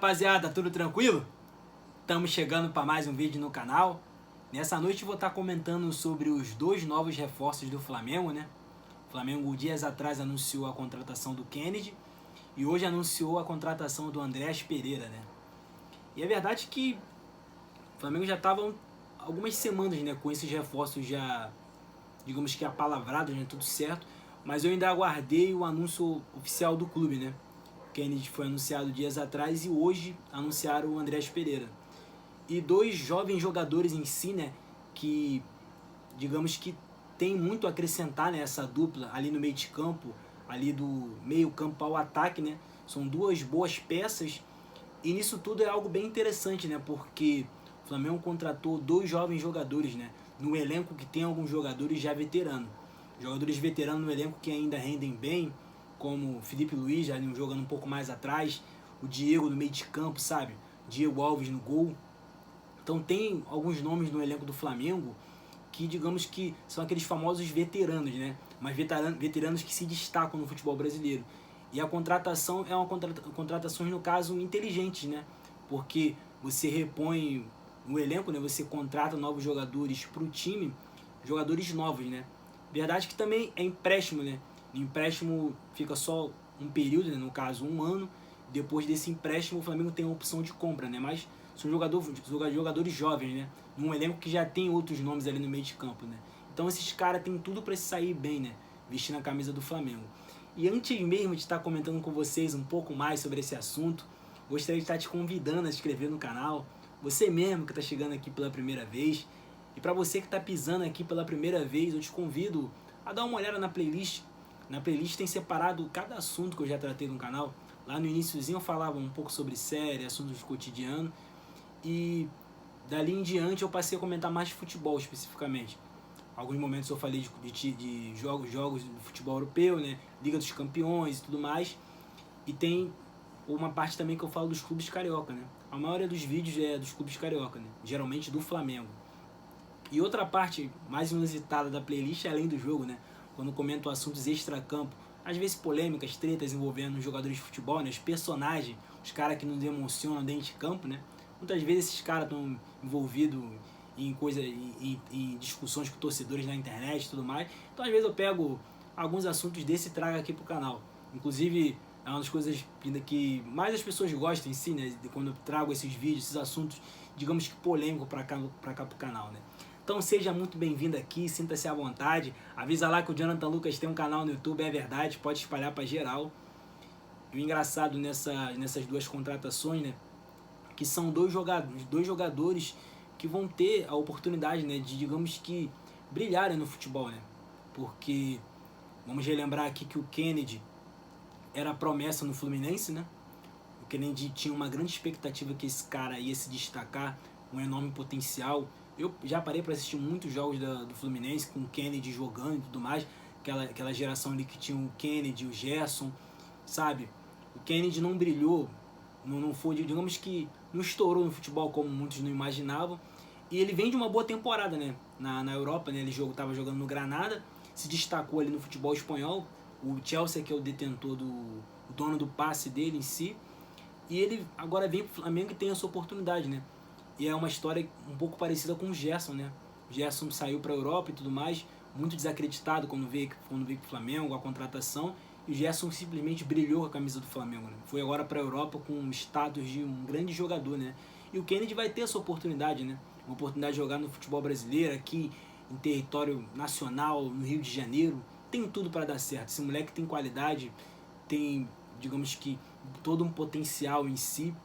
rapaziada, tudo tranquilo? Estamos chegando para mais um vídeo no canal. Nessa noite vou estar comentando sobre os dois novos reforços do Flamengo, né? O Flamengo dias atrás anunciou a contratação do Kennedy e hoje anunciou a contratação do Andreas Pereira, né? E é verdade que o Flamengo já estava algumas semanas, né, com esses reforços já, digamos que apalavrados, né, tudo certo, mas eu ainda aguardei o anúncio oficial do clube, né? Kennedy foi anunciado dias atrás e hoje anunciaram o Andreas Pereira. E dois jovens jogadores em si, né, que digamos que tem muito a acrescentar nessa dupla ali no meio de campo, ali do meio campo ao ataque, né? São duas boas peças e nisso tudo é algo bem interessante, né? Porque o Flamengo contratou dois jovens jogadores, né? No elenco que tem alguns jogadores já veteranos. Jogadores veteranos no elenco que ainda rendem bem, como o Felipe Luiz, já jogando um pouco mais atrás, o Diego no meio de campo, sabe? Diego Alves no gol. Então tem alguns nomes no elenco do Flamengo que digamos que são aqueles famosos veteranos, né? Mas veteranos que se destacam no futebol brasileiro. E a contratação é uma contratação, no caso, inteligente, né? Porque você repõe no elenco, né? Você contrata novos jogadores para o time, jogadores novos, né? Verdade que também é empréstimo, né? O empréstimo fica só um período, né? No caso, um ano. Depois desse empréstimo, o Flamengo tem a opção de compra, né? Mas são jogadores jovens, né? Num elenco que já tem outros nomes ali no meio de campo, né? Então esses caras têm tudo para se sair bem, né? Vestindo a camisa do Flamengo. E antes mesmo de estar comentando com vocês um pouco mais sobre esse assunto, gostaria de estar te convidando a se inscrever no canal. Você mesmo que está chegando aqui pela primeira vez. E para você que está pisando aqui pela primeira vez, eu te convido a dar uma olhada na playlist. Na playlist tem separado cada assunto que eu já tratei no canal. Lá no iniciozinho eu falava um pouco sobre série, assuntos do cotidiano. E dali em diante eu passei a comentar mais de futebol especificamente. Alguns momentos eu falei de jogos do futebol europeu, né? Liga dos Campeões e tudo mais. E tem uma parte também que eu falo dos clubes carioca, né? A maioria dos vídeos é dos clubes carioca, né? Geralmente do Flamengo. E outra parte mais inusitada da playlist é além do jogo, né? Quando eu comento assuntos extra-campo, às vezes polêmicas, tretas envolvendo os jogadores de futebol, né? Os personagens, os caras que nos emocionam dentro de campo, né? Muitas vezes esses caras estão envolvidos em discussões com torcedores na internet e tudo mais. Então às vezes eu pego alguns assuntos desse e trago aqui pro canal. Inclusive é uma das coisas que mais as pessoas gostam em si, né? Quando eu trago esses vídeos, esses assuntos, digamos que polêmicos para cá pro canal, né? Então seja muito bem-vindo aqui, sinta-se à vontade. Avisa lá que o Jonathan Lucas tem um canal no YouTube, é verdade, pode espalhar para geral. E o engraçado nessas duas contratações, né? Que são dois jogadores que vão ter a oportunidade, né, de, digamos que, brilharem no futebol, né? Porque, vamos relembrar aqui que o Kennedy era a promessa no Fluminense, né? O Kennedy tinha uma grande expectativa que esse cara ia se destacar, um enorme potencial. Eu já parei para assistir muitos jogos do Fluminense, com o Kennedy jogando e tudo mais, aquela geração ali que tinha o Kennedy, o Gerson, sabe? O Kennedy não brilhou, não foi, digamos que não estourou no futebol como muitos não imaginavam. E ele vem de uma boa temporada, né? Na Europa, né? Ele estava jogando no Granada, se destacou ali no futebol espanhol. O Chelsea, que é o detentor o dono do passe dele em si. E ele agora vem pro Flamengo e tem essa oportunidade, né? E é uma história um pouco parecida com o Gerson, né? O Gerson saiu para a Europa e tudo mais, muito desacreditado quando veio pro Flamengo, a contratação. E o Gerson simplesmente brilhou com a camisa do Flamengo, né? Foi agora para a Europa com o status de um grande jogador, né? E o Kennedy vai ter essa oportunidade, né? Uma oportunidade de jogar no futebol brasileiro, aqui em território nacional, no Rio de Janeiro. Tem tudo para dar certo. Esse moleque tem qualidade, tem, digamos que, todo um potencial em si.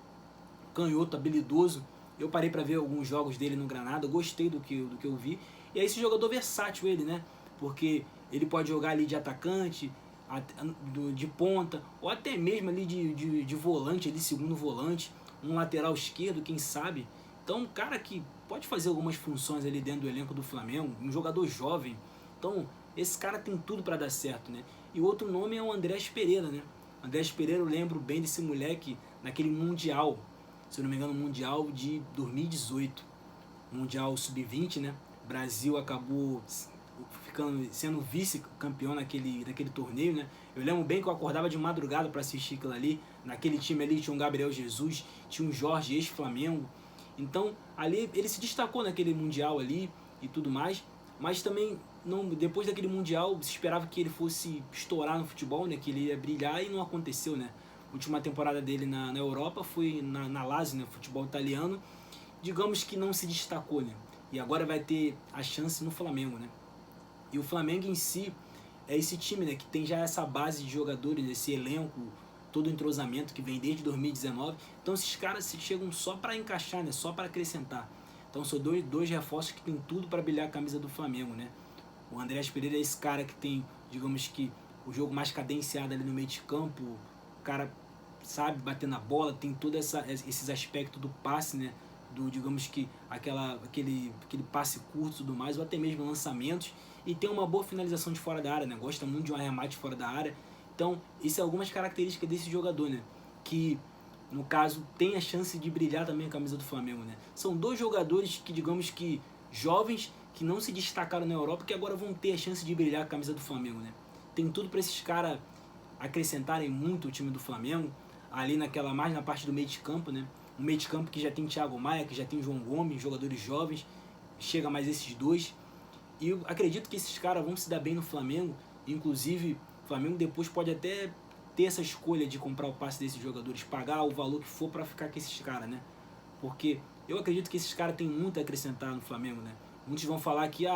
Canhoto, habilidoso. Eu parei para ver alguns jogos dele no Granada, gostei do que eu vi. E é esse jogador versátil ele, né? Porque ele pode jogar ali de atacante, de ponta, ou até mesmo ali de volante, de segundo volante, um lateral esquerdo, quem sabe. Então um cara que pode fazer algumas funções ali dentro do elenco do Flamengo, um jogador jovem. Então esse cara tem tudo para dar certo, né? E o outro nome é o Andreas Pereira, né? Andreas Pereira, eu lembro bem desse moleque naquele Mundial, se eu não me engano, Mundial de 2018, Mundial Sub-20, né? Brasil acabou sendo vice-campeão naquele torneio, né? Eu lembro bem que eu acordava de madrugada para assistir aquilo ali. Naquele time ali tinha um Gabriel Jesus, tinha um Jorge, ex-Flamengo. Então, ali ele se destacou naquele Mundial ali e tudo mais. Mas também, depois daquele Mundial, se esperava que ele fosse estourar no futebol, né? Que ele ia brilhar e não aconteceu, né? A última temporada dele na Europa foi na Lazio, né? Futebol italiano. Digamos que não se destacou, né? E agora vai ter a chance no Flamengo, né? E o Flamengo em si é esse time, né, que tem já essa base de jogadores, esse elenco, todo o entrosamento que vem desde 2019. Então esses caras chegam só para encaixar, né, só para acrescentar. Então são dois reforços que tem tudo para brilhar a camisa do Flamengo, né? O Andreas Pereira é esse cara que tem, digamos que, o jogo mais cadenciado ali no meio de campo. O cara sabe bater na bola, tem todos esses aspectos do passe, né? Digamos que aquele passe curto e tudo mais, ou até mesmo lançamentos, e tem uma boa finalização de fora da área, né? Gosta muito de um arremate fora da área. Então, isso é algumas características desse jogador, né? Que, no caso, tem a chance de brilhar também a camisa do Flamengo, né? São dois jogadores que, digamos que, jovens, que não se destacaram na Europa, que agora vão ter a chance de brilhar a camisa do Flamengo, né? Tem tudo para esses caras acrescentarem muito o time do Flamengo, ali mais na parte do meio de campo, né? Um meio de campo que já tem Thiago Maia, que já tem João Gomes, jogadores jovens, chega mais esses dois. E eu acredito que esses caras vão se dar bem no Flamengo. Inclusive, o Flamengo depois pode até ter essa escolha de comprar o passe desses jogadores, pagar o valor que for para ficar com esses caras, né? Porque eu acredito que esses caras têm muito a acrescentar no Flamengo, né? Muitos vão falar que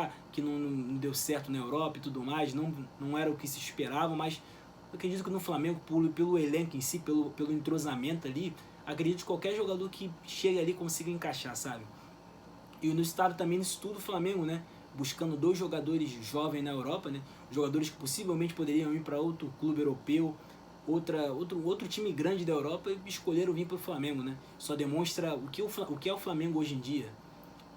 não deu certo na Europa e tudo mais, não era o que se esperava, mas eu acredito que no Flamengo, pelo elenco em si, pelo entrosamento ali, acredito que qualquer jogador que chegue ali consiga encaixar, sabe? E no estado também, nisso tudo, o Flamengo, né? Buscando dois jogadores jovens na Europa, né? Jogadores que possivelmente poderiam ir para outro clube europeu, outro time grande da Europa, e escolheram vir para o Flamengo, né? Só demonstra o que é o Flamengo hoje em dia.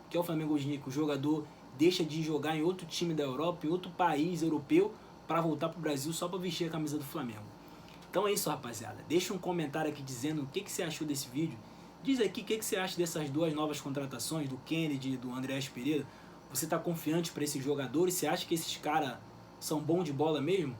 O que é o Flamengo hoje em dia, que o jogador deixa de jogar em outro time da Europa, em outro país europeu, para voltar para o Brasil só para vestir a camisa do Flamengo. Então é isso, rapaziada. Deixa um comentário aqui dizendo o que você achou desse vídeo. Diz aqui o que você acha dessas duas novas contratações, do Kennedy e do Andreas Pereira. Você está confiante para esses jogadores? Você acha que esses caras são bons de bola mesmo?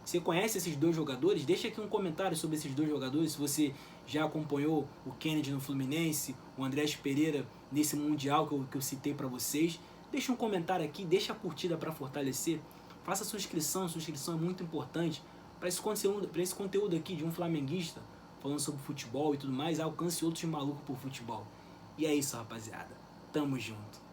Você conhece esses dois jogadores? Deixa aqui um comentário sobre esses dois jogadores. Se você já acompanhou o Kennedy no Fluminense, o Andreas Pereira nesse Mundial que eu citei para vocês. Deixa um comentário aqui, deixa a curtida para fortalecer. Faça a sua inscrição é muito importante. Para esse conteúdo aqui de um flamenguista falando sobre futebol e tudo mais, alcance outros malucos por futebol. E é isso, rapaziada. Tamo junto.